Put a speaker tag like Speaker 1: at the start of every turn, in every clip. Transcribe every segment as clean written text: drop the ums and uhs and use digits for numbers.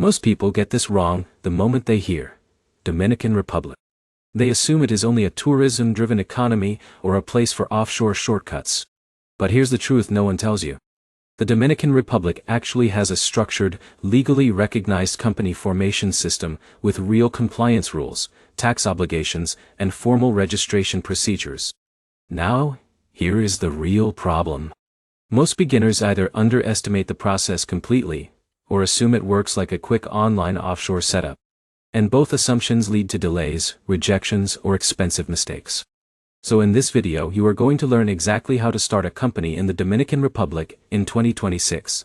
Speaker 1: Most people get this wrong the moment they hear Dominican Republic. They assume it is only a tourism-driven economy or a place for offshore shortcuts. But here's the truth no one tells you. The Dominican Republic actually has a structured, legally recognized company formation system with real compliance rules, tax obligations, and formal registration procedures. Now, here is the real problem. Most beginners either underestimate the process completely, or assume it works like a quick online offshore setup. And both assumptions lead to delays, rejections, or expensive mistakes. So in this video you are going to learn exactly how to start a company in the Dominican Republic in 2026.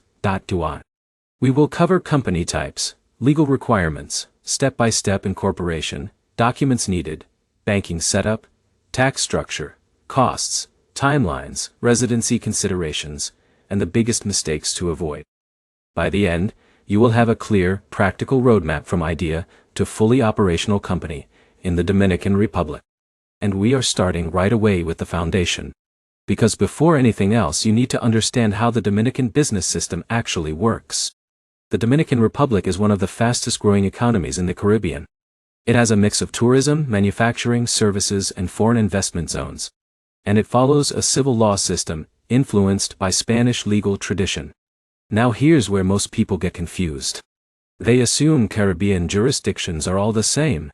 Speaker 1: We will cover company types, legal requirements, step-by-step incorporation, documents needed, banking setup, tax structure, costs, timelines, residency considerations, and the biggest mistakes to avoid. By the end, you will have a clear, practical roadmap from idea to fully operational company in the Dominican Republic. And we are starting right away with the foundation. Because before anything else you need to understand how the Dominican business system actually works. The Dominican Republic is one of the fastest growing economies in the Caribbean. It has a mix of tourism, manufacturing, services, and foreign investment zones. And it follows a civil law system, influenced by Spanish legal tradition. Now here's where most people get confused. They assume Caribbean jurisdictions are all the same.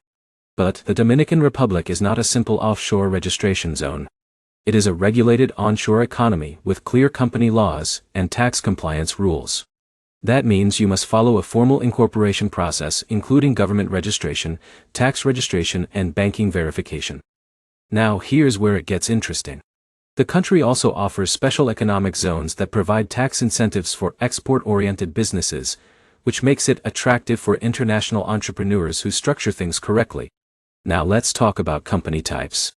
Speaker 1: But the Dominican Republic is not a simple offshore registration zone. It is a regulated onshore economy with clear company laws and tax compliance rules. That means you must follow a formal incorporation process including government registration, tax registration, and banking verification. Now here's where it gets interesting. The country also offers special economic zones that provide tax incentives for export-oriented businesses, which makes it attractive for international entrepreneurs who structure things correctly. Now let's talk about company types.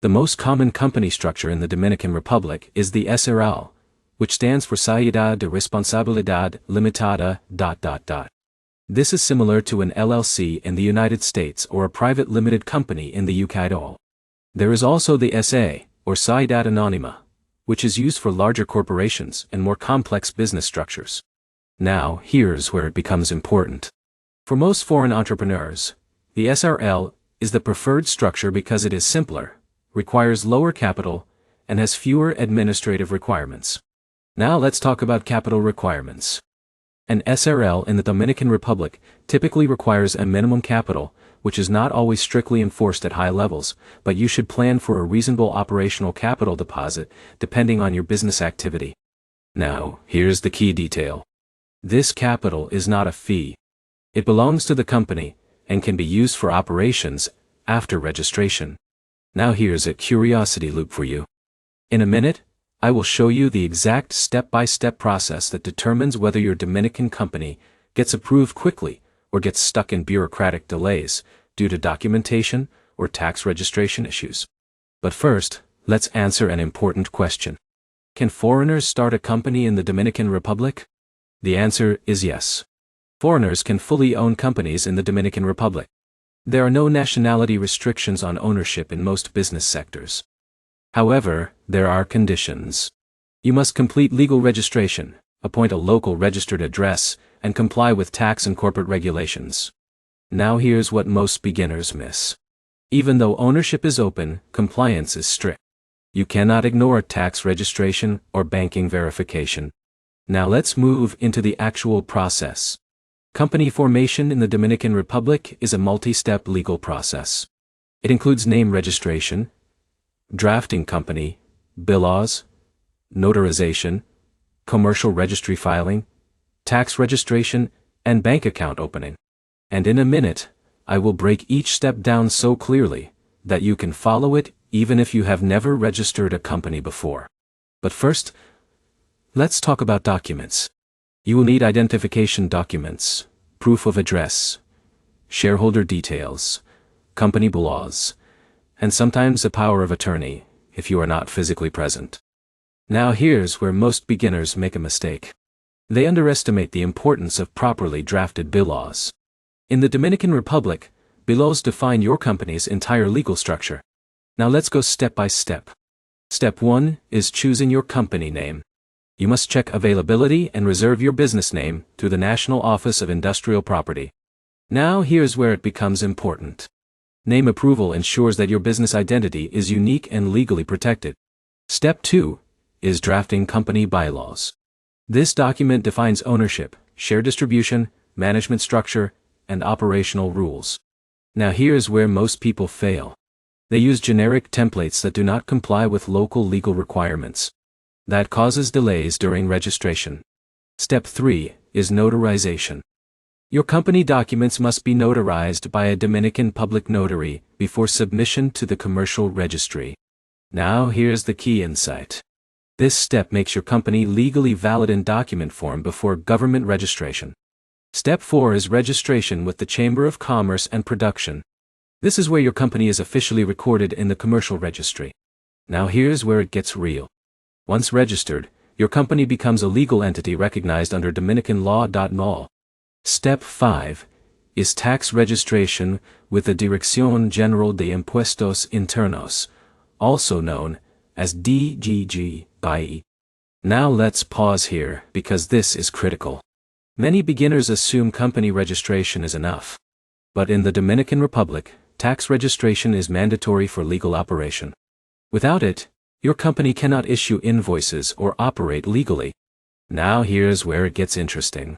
Speaker 1: The most common company structure in the Dominican Republic is the SRL, which stands for Sociedad de Responsabilidad Limitada. This is similar to an LLC in the United States or a private limited company in the UK. There is also the SA, or Sociedad Anónima, which is used for larger corporations and more complex business structures. Now, here's where it becomes important. For most foreign entrepreneurs, the SRL is the preferred structure because it is simpler, requires lower capital, and has fewer administrative requirements. Now let's talk about capital requirements. An SRL in the Dominican Republic typically requires a minimum capital, which is not always strictly enforced at high levels, but you should plan for a reasonable operational capital deposit depending on your business activity. Now, here's the key detail. This capital is not a fee. It belongs to the company and can be used for operations after registration. Now here's a curiosity loop for you. In a minute, I will show you the exact step-by-step process that determines whether your Dominican company gets approved quickly or gets stuck in bureaucratic delays due to documentation or tax registration issues. But first, let's answer an important question. Can foreigners start a company in the Dominican Republic? The answer is yes. Foreigners can fully own companies in the Dominican Republic. There are no nationality restrictions on ownership in most business sectors. However, there are conditions. You must complete legal registration, appoint a local registered address, and comply with tax and corporate regulations. Now here's what most beginners miss. Even though ownership is open, compliance is strict. You cannot ignore tax registration or banking verification. Now let's move into the actual process. Company formation in the Dominican Republic is a multi-step legal process. It includes name registration, drafting company, bylaws, notarization, commercial registry filing, tax registration, and bank account opening. And in a minute, I will break each step down so clearly that you can follow it even if you have never registered a company before. But first, let's talk about documents. You will need identification documents, proof of address, shareholder details, company bylaws, and sometimes a power of attorney if you are not physically present. Now here's where most beginners make a mistake. They underestimate the importance of properly drafted bylaws. In the Dominican Republic, bylaws define your company's entire legal structure. Now let's go step by step. Step 1 is choosing your company name. You must check availability and reserve your business name through the National Office of Industrial Property. Now here's where it becomes important. Name approval ensures that your business identity is unique and legally protected. Step 2 is drafting company bylaws. This document defines ownership, share distribution, management structure, and operational rules. Now here's where most people fail. They use generic templates that do not comply with local legal requirements. That causes delays during registration. Step 3 is notarization. Your company documents must be notarized by a Dominican public notary before submission to the commercial registry. Now here's the key insight. This step makes your company legally valid in document form before government registration. Step 4 is registration with the Chamber of Commerce and Production. This is where your company is officially recorded in the commercial registry. Now here's where it gets real. Once registered, your company becomes a legal entity recognized under Dominican law. Step 5 is tax registration with the Dirección General de Impuestos Internos, also known as DGG. Now let's pause here because this is critical. Many beginners assume company registration is enough. But in the Dominican Republic, tax registration is mandatory for legal operation. Without it, your company cannot issue invoices or operate legally. Now here's where it gets interesting.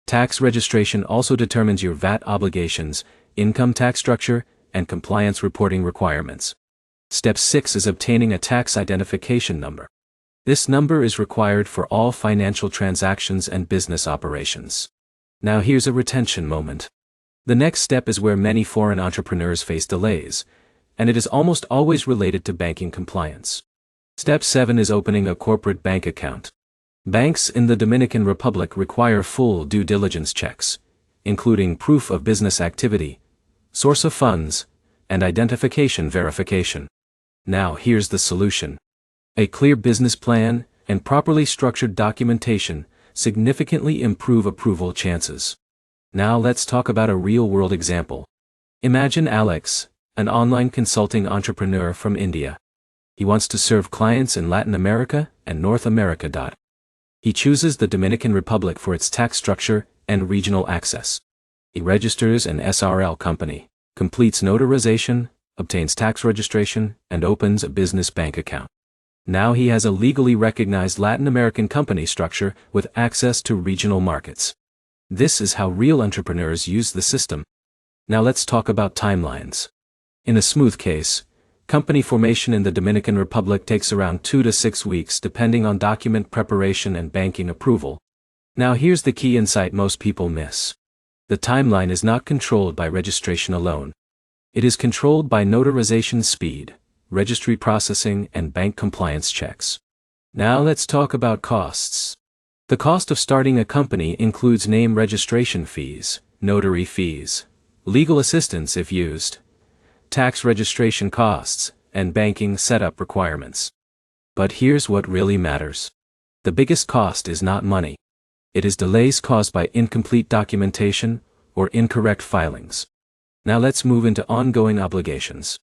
Speaker 1: Tax registration also determines your VAT obligations, income tax structure, and compliance reporting requirements. Step 6 is obtaining a tax identification number. This number is required for all financial transactions and business operations. Now here's a retention moment. The next step is where many foreign entrepreneurs face delays, and it is almost always related to banking compliance. Step 7 is opening a corporate bank account. Banks in the Dominican Republic require full due diligence checks, including proof of business activity, source of funds, and identification verification. Now here's the solution. A clear business plan and properly structured documentation significantly improve approval chances. Now let's talk about a real-world example. Imagine Alex, an online consulting entrepreneur from India. He wants to serve clients in Latin America and North America. He chooses the Dominican Republic for its tax structure and regional access. He registers an SRL company, completes notarization, obtains tax registration, and opens a business bank account. Now he has a legally recognized Latin American company structure with access to regional markets. This is how real entrepreneurs use the system. Now let's talk about timelines. In a smooth case, company formation in the Dominican Republic takes around 2 to 6 weeks depending on document preparation and banking approval. Now here's the key insight most people miss. The timeline is not controlled by registration alone. It is controlled by notarization speed, registry processing, and bank compliance checks. Now let's talk about costs. The cost of starting a company includes name registration fees, notary fees, legal assistance if used, tax registration costs, and banking setup requirements. But here's what really matters. The biggest cost is not money. It is delays caused by incomplete documentation or incorrect filings. Now let's move into ongoing obligations.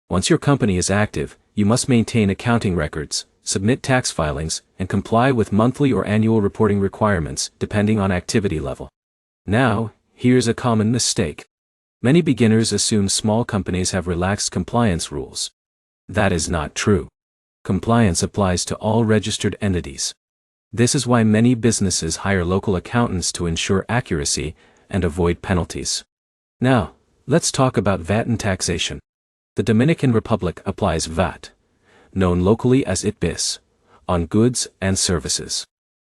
Speaker 1: Once your company is active, you must maintain accounting records, submit tax filings, and comply with monthly or annual reporting requirements depending on activity level. Now, here's a common mistake. Many beginners assume small companies have relaxed compliance rules. That is not true. Compliance applies to all registered entities. This is why many businesses hire local accountants to ensure accuracy and avoid penalties. Now, let's talk about VAT and taxation. The Dominican Republic applies VAT, known locally as ITBIS, on goods and services.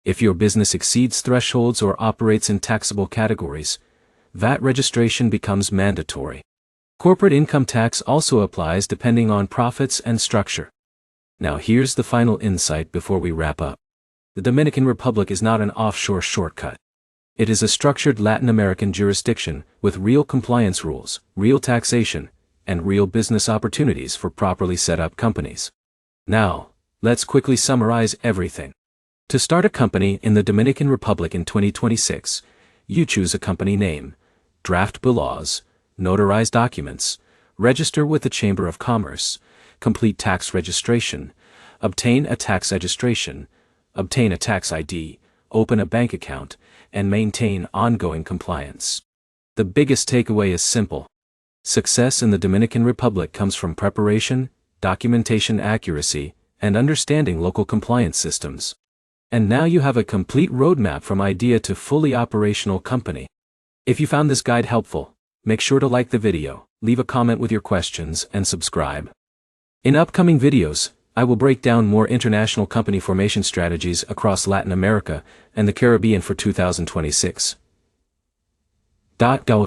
Speaker 1: If your business exceeds thresholds or operates in taxable categories, VAT registration becomes mandatory. Corporate income tax also applies depending on profits and structure. Now here's the final insight before we wrap up. The Dominican Republic is not an offshore shortcut. It is a structured Latin American jurisdiction with real compliance rules, real taxation, and real business opportunities for properly set up companies. Now, let's quickly summarize everything. To start a company in the Dominican Republic in 2026, you choose a company name, draft bylaws, notarize documents, register with the Chamber of Commerce, complete tax registration, obtain a tax registration, obtain a tax ID, open a bank account, and maintain ongoing compliance. The biggest takeaway is simple. Success in the Dominican Republic comes from preparation, documentation accuracy, and understanding local compliance systems. And now you have a complete roadmap from idea to fully operational company. If you found this guide helpful, make sure to like the video, leave a comment with your questions, and subscribe. In upcoming videos, I will break down more international company formation strategies across Latin America and the Caribbean for 2026. Go.